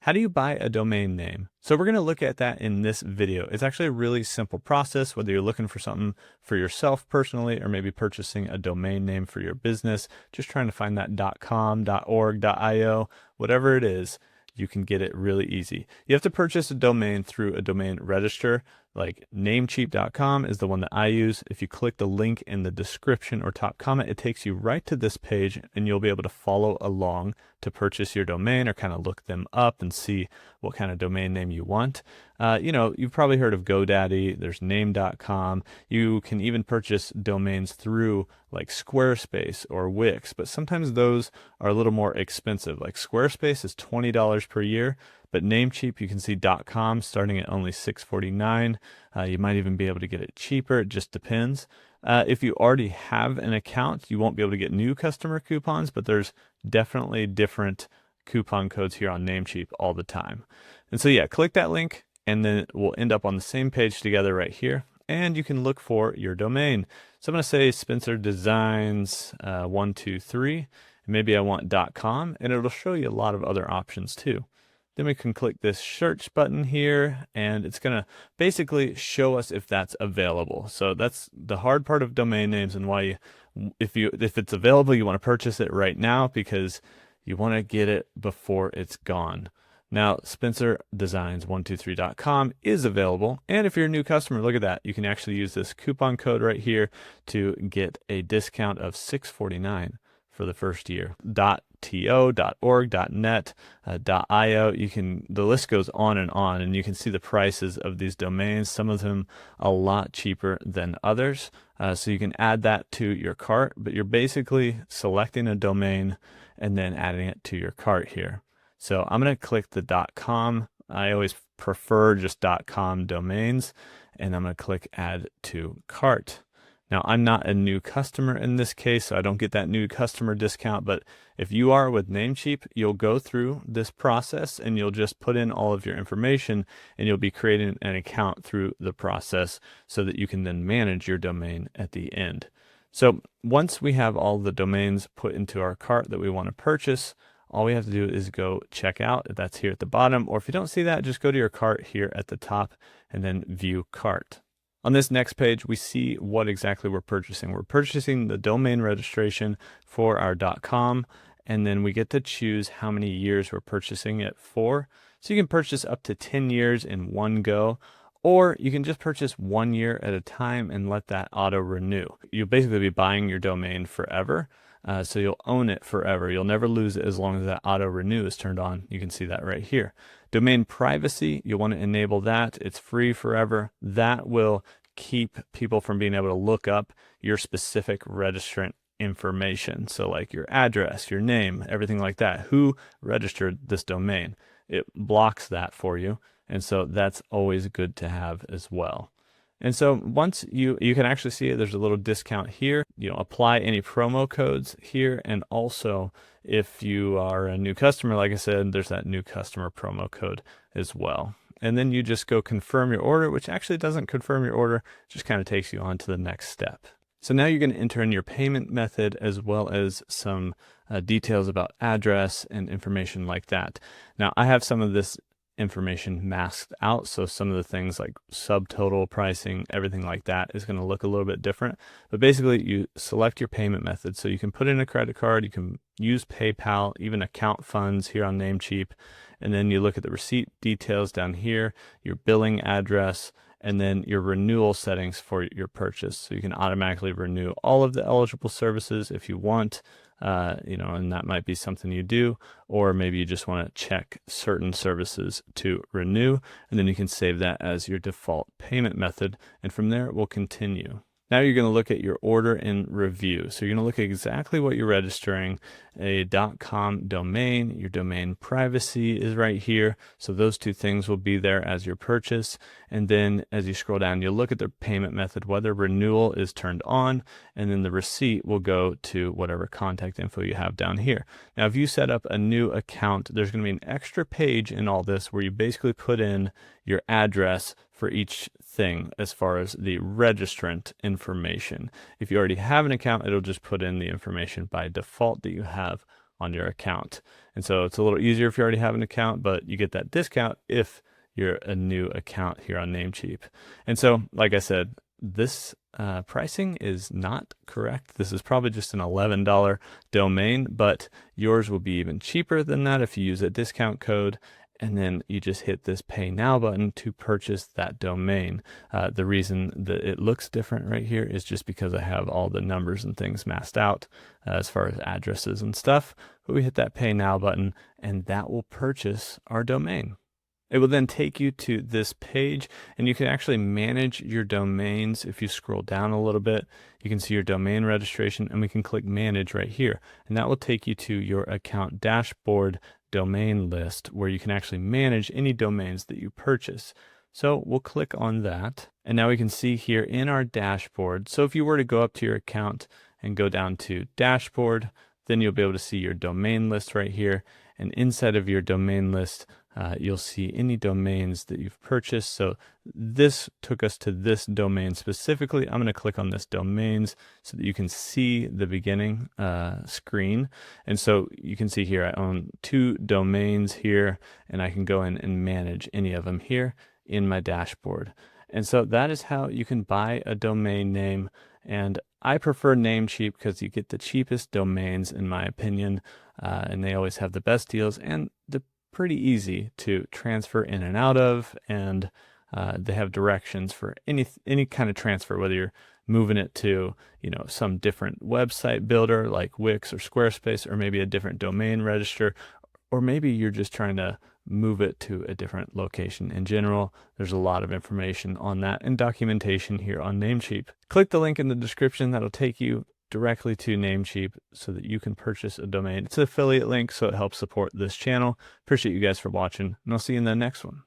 How do you buy a domain name? So we're going to look at that in this video. It's actually a really simple process, whether you're looking for something for yourself personally, or maybe purchasing a domain name for your business, just trying to find that .com, .org, .io, whatever it is, you can get it really easy. You have to purchase a domain through a domain register, like Namecheap.com is the one that I use. If you click the link in the description or top comment, it takes you right to this page and you'll be able to follow along to purchase your domain or kind of look them up and see what kind of domain name you want. You've probably heard of GoDaddy, there's name.com. You can even purchase domains through like Squarespace or Wix, but sometimes those are a little more expensive. Like Squarespace is $20 per year, but Namecheap, you can see .com starting at only $6.49. You might even be able to get it cheaper. It just depends. If you already have an account, you won't be able to get new customer coupons, but there's definitely different coupon codes here on Namecheap all the time. And so yeah, click that link and then we'll end up on the same page together right here. And you can look for your domain. So I'm going to say Spencer Designs 123. And maybe I want .com, and it'll show you a lot of other options too. Then we can click this search button here, and it's going to basically show us if that's available. So that's the hard part of domain names, and why if it's available, you want to purchase it right now because you want to get it before it's gone. Now, SpencerDesigns123.com is available, and if you're a new customer, look at that. You can actually use this coupon code right here to get a discount of $6.49 for the first year. .to, .org, .net, .io. The list goes on, and you can see the prices of these domains. Some of them a lot cheaper than others. So you can add that to your cart, but you're basically selecting a domain and then adding it to your cart here. So I'm going to click the .com. I always prefer just .com domains, and I'm going to click add to cart. Now, I'm not a new customer in this case, so I don't get that new customer discount, but if you are with Namecheap, you'll go through this process and you'll just put in all of your information and you'll be creating an account through the process so that you can then manage your domain at the end. So once we have all the domains put into our cart that we want to purchase, all we have to do is go check out. That's here at the bottom, or if you don't see that, just go to your cart here at the top and then view cart. On this next page, we see what exactly we're purchasing. We're purchasing the domain registration for our .com, and then we get to choose how many years we're purchasing it for. So you can purchase up to 10 years in one go, or you can just purchase 1 year at a time and let that auto renew. You'll basically be buying your domain forever. So you'll own it forever. You'll never lose it as long as that auto renew is turned on. You can see that right here. Domain privacy, you'll want to enable that. It's free forever. That will keep people from being able to look up your specific registrant information. So like your address, your name, everything like that. Who registered this domain? It blocks that for you. And so that's always good to have as well. And so once you can actually see it, there's a little discount here. Apply any promo codes here. And also if you are a new customer, like I said, there's that new customer promo code as well. And then you just go confirm your order, which actually doesn't confirm your order, just kind of takes you on to the next step. So now you're going to enter in your payment method as well as some details about address and information like that. Now I have some of this information masked out, so some of the things like subtotal pricing, everything like that is going to look a little bit different. But basically you select your payment method, so you can put in a credit card, you can use PayPal, even account funds here on Namecheap, and then you look at the receipt details down here, your billing address, and then your renewal settings for your purchase. So you can automatically renew all of the eligible services if you want, and that might be something you do, or maybe you just want to check certain services to renew, and then you can save that as your default payment method. And from there, we'll continue. Now you're going to look at your order and review. So you're going to look at exactly what you're registering, a .com domain. Your domain privacy is right here. So those two things will be there as your purchase. And then as you scroll down, you'll look at the payment method, whether renewal is turned on, and then the receipt will go to whatever contact info you have down here. Now, if you set up a new account, there's going to be an extra page in all this where you basically put in your address for each thing as far as the registrant information. If you already have an account, it'll just put in the information by default that you have on your account. And so it's a little easier if you already have an account, but you get that discount if you're a new account here on Namecheap. And so, like I said, this pricing is not correct. This is probably just an $11 domain, but yours will be even cheaper than that if you use a discount code. And then you just hit this Pay Now button to purchase that domain. The reason that it looks different right here is just because I have all the numbers and things masked out as far as addresses and stuff. But we hit that Pay Now button, and that will purchase our domain. It will then take you to this page, and you can actually manage your domains. If you scroll down a little bit, you can see your domain registration, and we can click Manage right here. And that will take you to your account dashboard domain list, where you can actually manage any domains that you purchase. So we'll click on that, and now we can see here in our dashboard. So if you were to go up to your account and go down to Dashboard, then you'll be able to see your domain list right here. And inside of your domain list, you'll see any domains that you've purchased. So this took us to this domain specifically. I'm going to click on this domains so that you can see the beginning screen. And so you can see here I own 2 domains here, and I can go in and manage any of them here in my dashboard. And so that is how you can buy a domain name. And I prefer Namecheap because you get the cheapest domains, in my opinion, and they always have the best deals, and they're pretty easy to transfer in and out of, and they have directions for any kind of transfer, whether you're moving it to some different website builder like Wix or Squarespace, or maybe a different domain register, or maybe you're just trying to move it to a different location. In general, there's a lot of information on that and documentation here on Namecheap. Click the link in the description. That'll take you directly to Namecheap so that you can purchase a domain. It's an affiliate link, so it helps support this channel. Appreciate you guys for watching, and I'll see you in the next one.